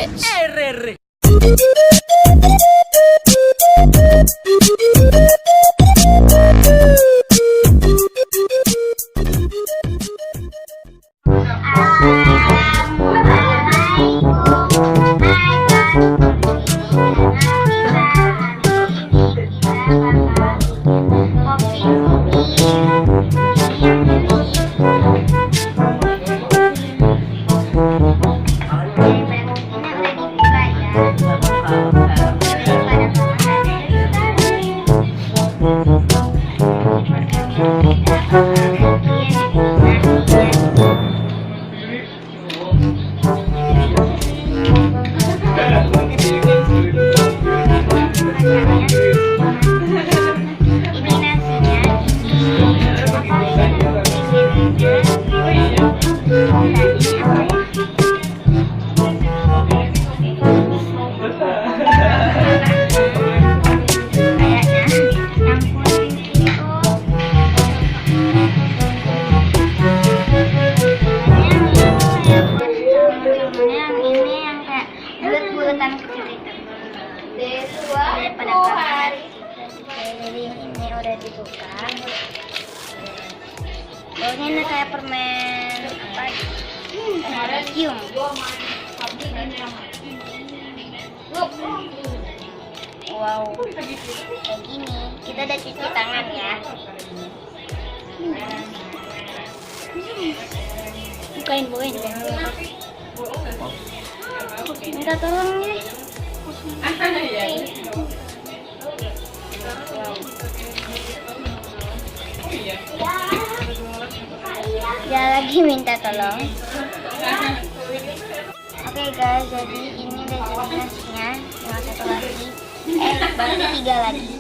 RR. Jadi ini udah dibuka. Baunya ini kayak permen apa? Vacuum. Wow, kayak gini. Kita udah cuci tangan ya. Bukain, bukain. Minta tolong nih. Dia lagi minta tolong. Oke guys, jadi ini udah jadi nasinya. Yang satu lagi, baru 3 lagi.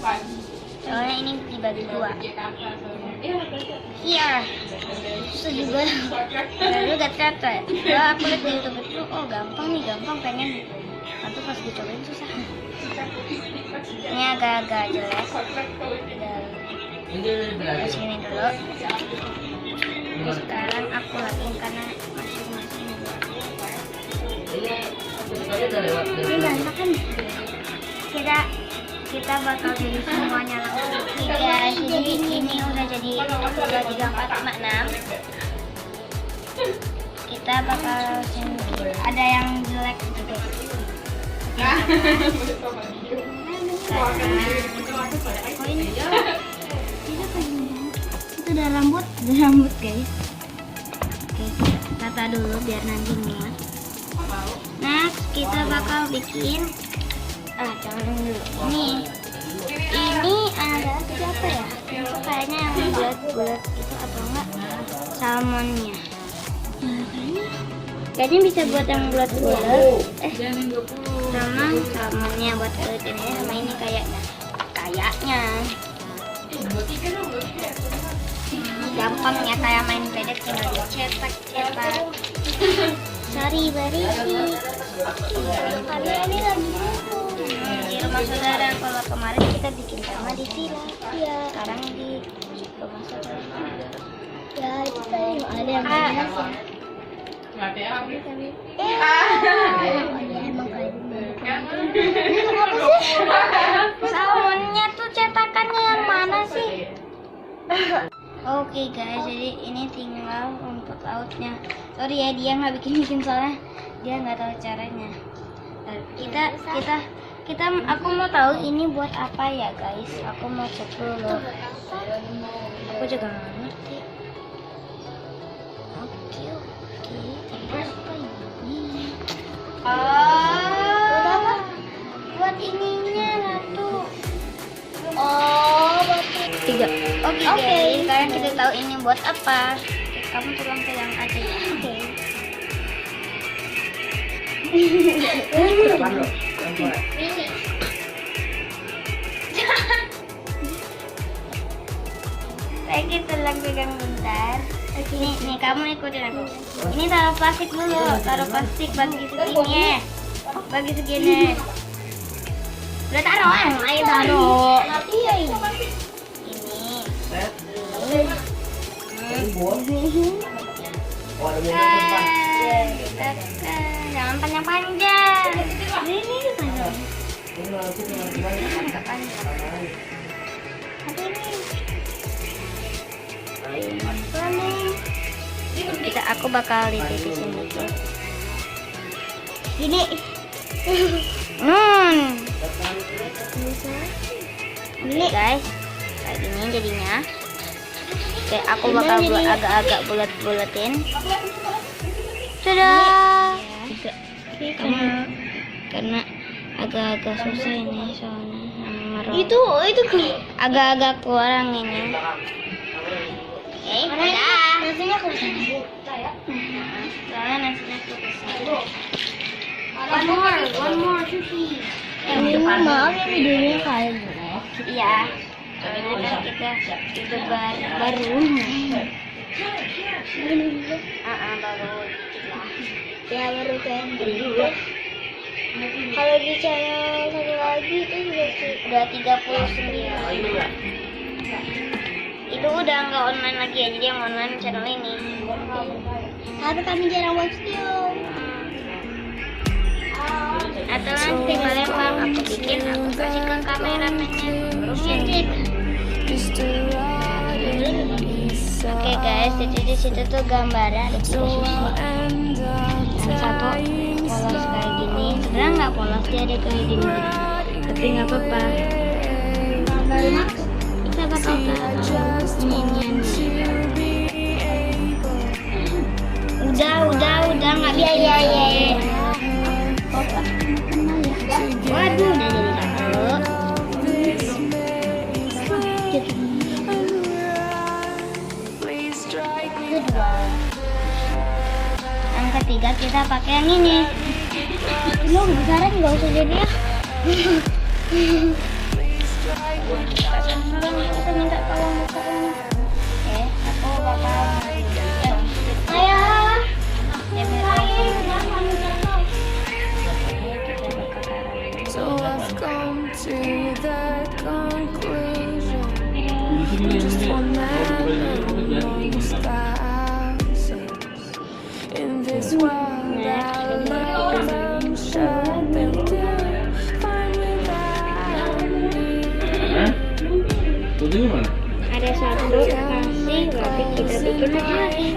Soalnya ini dibagi 2. Iya, susah juga. Lalu gak ternyata. Wah, aku lihat di YouTube itu, oh gampang nih, gampang pengen. Tapi pas dicobain susah. Ini agak-agak jelek. Terus ini dulu. Terus sekarang aku lakuin karena masing-masing ini banyak kan. Kita bakal jadi semuanya langsung 3. Jadi ini udah jadi 2, 3, 4, 5, 6. Kita bakal ada yang jelek juga. Itu udah rambut guys. Oke, tata dulu biar nanti muat. Next kita bakal bikin jangan dulu. Ini ada siapa ya? Itu kayaknya yang bulat-bulat itu atau enggak salmonnya. Kayaknya bisa buat yang bulat-bulat. Sama salmonnya buat kulit ini sama ini kayaknya. Gampang ya kayak main pedek tinggal dicetak. Sorry Barisi. Kalian ini lagi di rumah saudara. Kalau kemarin kita bikin sama di villa. Iya. Sekarang di rumah saudara. Ya itu tadi ada yang mana sih? Emang kayak ini apa sih? Salmonnya tuh cetakannya yang mana sih? Oke guys, jadi ini tinggal rumput lautnya. Sorry ya dia nggak bikin soalnya dia nggak tahu caranya. Aku mau tahu ini buat apa ya guys. Aku mau cek dulu. Aku juga nggak ngerti. Oke. Apa ini? Buat apa? Buat ininya satu. Oh, buat 3. Oke. Sekarang kita tahu ini buat apa. Kamu tolong pegang aja ya. Oke. Ini. Saya tolong pegang bentar. Nih kamu ikutin aku. Ini taruh plastik dulu, taruh plastik bagi segini. Bagi segini. Udah taruh, ayo taruh. Iya ini. Jangan panjang-panjang. Aku bakal ditipisin dikit. Gini. Ini guys, kayak gini jadinya. Oke, aku bakal buat agak-agak bulat-bulatin. Dadah. Karena agak-agak susah ini soalnya. Itu agak-agak kurang ini. Dadah. Nasinya aku sana. Soalnya nasinya aku sana. One more sushi. Maaf ya videonya kayak gini. Iya. Soalnya kan kita youtuber baru. Baru dikit lah. Ya baru pendek. Kalau di channel satu lagi itu udah 39. Itu udah nggak online lagi ya, jadi yang online channel ini. Tapi kami jarang buat video. Atau nanti Palembang aku bikin, aku kasih ke kameramennya, ngedit. Oke guys, jadi di situ tuh gambarnya ada sushi. Yang satu polos kayak gini, sebenarnya nggak polos, dia ada kayak gini, tapi nggak apa-apa. Kita bakal udah nggak bisa. Iya. Waduh, udah jadi satu. Kedua. Yang ketiga kita pakai yang ini. Lo besaran nggak usah jadi ya. Kita minta tolong bukain. Oke, aku bakal ayah. Dia minta So I've come to the conclusion, just one man knows thousands in this world. I love them, sure they'll do fine without me. Ada satu nasi, tapi kita bikin lagi.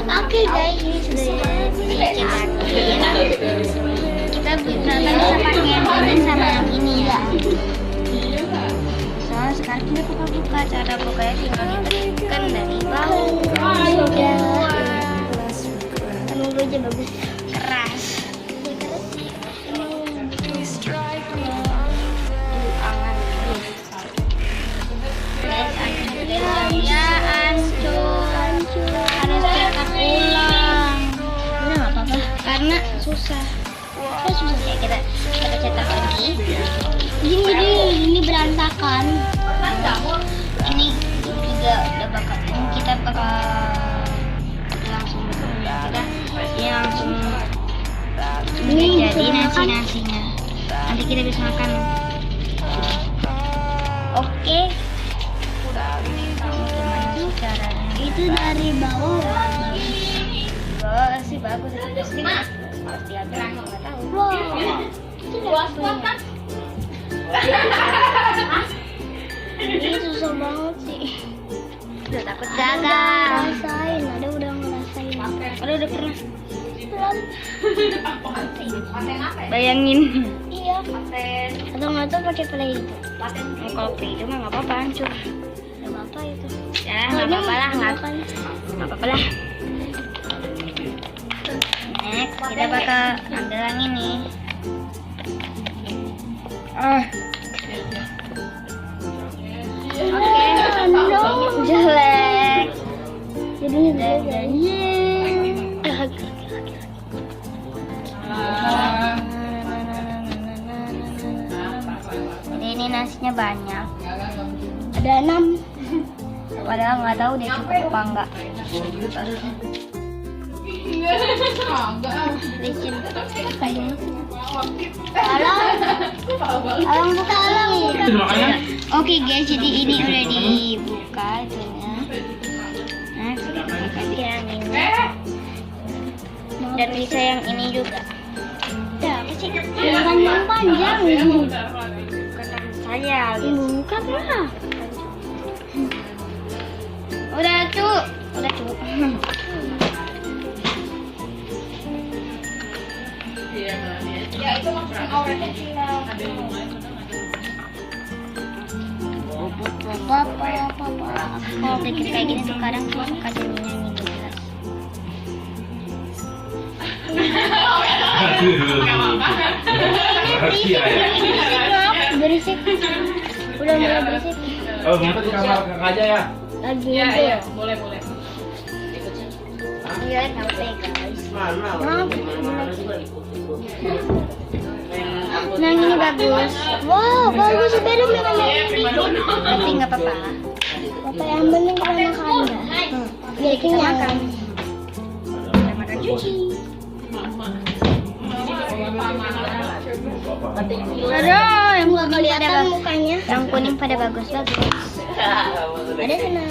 Oke guys, ini sudah dibikin. Kita bisa pakai yang ini sama yang ini ya. Soalnya sekarang kita buka cara bukanya tinggal ditekan dari bawah. Tunggu aja bagus. Keras. Karena susah ya, kita cetak lagi. Ini berantakan. Ini juga udah bakal, kita bakal langsung ini jadi nasinya. Nanti kita bisa makan. Oke. Gimana caranya? Itu dari bawah. Sih bagus itu pasti ada nggak tahu. Wow, luas kan? Ini susah banget sih. Udah takut gagal. Rasain, udah ngerasain. Udah pernah. Bayangin. Iya. Atau nggak tahu pakai play itu. Kalau play itu mah nggak apa-apa, hancur. Nggak apa-apa itu. Ya nggak apa-apa lah, nggak apa-apa lah. Next, kita bakal ambil yang ini. Oke, jelek. Jadi ini nasinya banyak. Ada 6. Padahal nggak tahu dia cukup apa enggak. Licin. Alang buka alang. Oke guys, jadi ini udah dibuka itunya. Nah, kita kasih yang ini. Dan bisa yang ini juga. Bukan yang panjang. Saya bukan lah. Udah cu. Ya itu maksudnya orang kecil. Kalau bikin kayak gini tuh kadang tuh suka jadi nyanyi gak jelas. Berisik. Udah mulai berisik. Oh, ngapa di kamar kakak aja ya? Lagi Iya, boleh. Iya, sampai guys. Nah ini bagus. Wow, bagus sepeda tapi nggak apa-apa. Apa yang penting kita makan dah. Biar kenyang kan. Makan cuci. Aduh, yang kuning pada mukanya. Yang kuning pada bagus. Ada senang.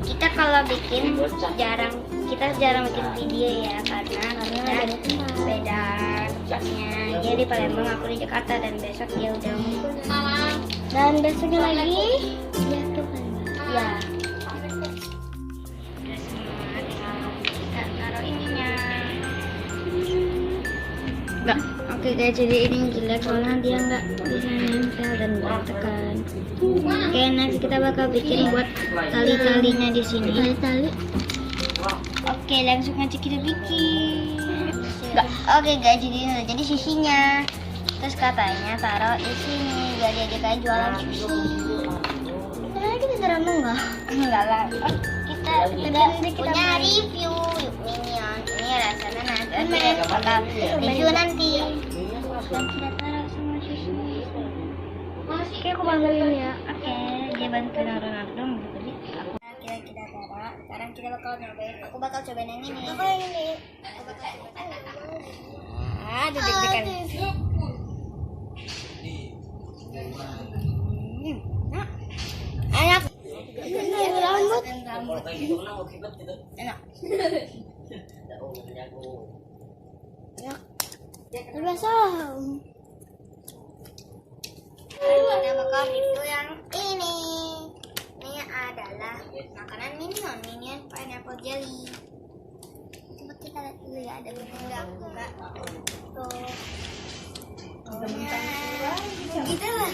Kita kalau bikin kita jarang bikin video ya karena beda tempatnya. Dia di Palembang, aku di Jakarta, dan besok dia udah dan besoknya lagi dia tuh Palembang. Ya. Kita taruh ininya. Enggak. Oke guys, jadi ini jelek soalnya dia nggak bisa nempel dan berantakan. Oke, next kita bakal bikin buat tali-talinya di sini. Tali. Oke, langsung aja kita bikin. Oke guys, jadi sisinya. Terus katanya taruh di sini biar dia kayak jualan sushi. Kenapa kita drama enggak? Enggak lah. Kita punya review Minion. Ini rasanya nanti bakal review nanti. Kita taruh sama sushi. Oke, aku bantuin ya. Oke, dia bantuin Ronaldo jadi aku kita taruh. Sekarang kita bakal nyobain. Aku bakal cobain yang ini. Aku yang ini. Deg-degan. Enak. Rambut. Enak. Biasa. Kita bakal review yang ini. Ini adalah makanan Minion pineapple jelly. Coba kita lihat dulu ya, ada enggak. Tuh. Gitu lah.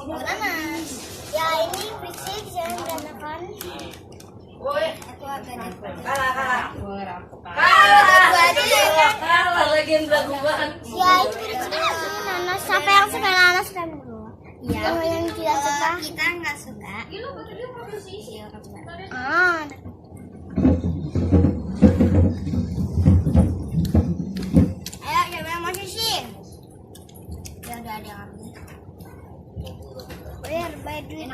Bananas. Ya ini fisik jangan berantakan. Aku agak kalah. Ya itu nanas. Siapa yang suka nanas kan dulu? Ya. Kalau yang tidak suka, kita nggak suka. Ayo coba yang mau sushi. Ya udah ada yang ambil. Bayar duit.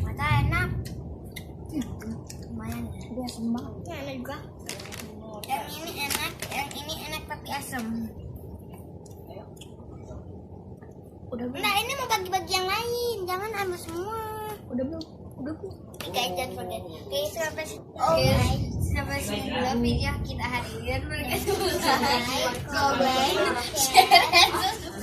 Mata enak. Lumayan ya. Dia sembah. Ya enak juga. Yang ini enak tapi asam. Nah ini mau bagi-bagi yang lain, jangan ambil semua. Udah belum? Guys, jangan forget. Sampai sini dulu video kita hari ini. Komen, share, dan subscribe.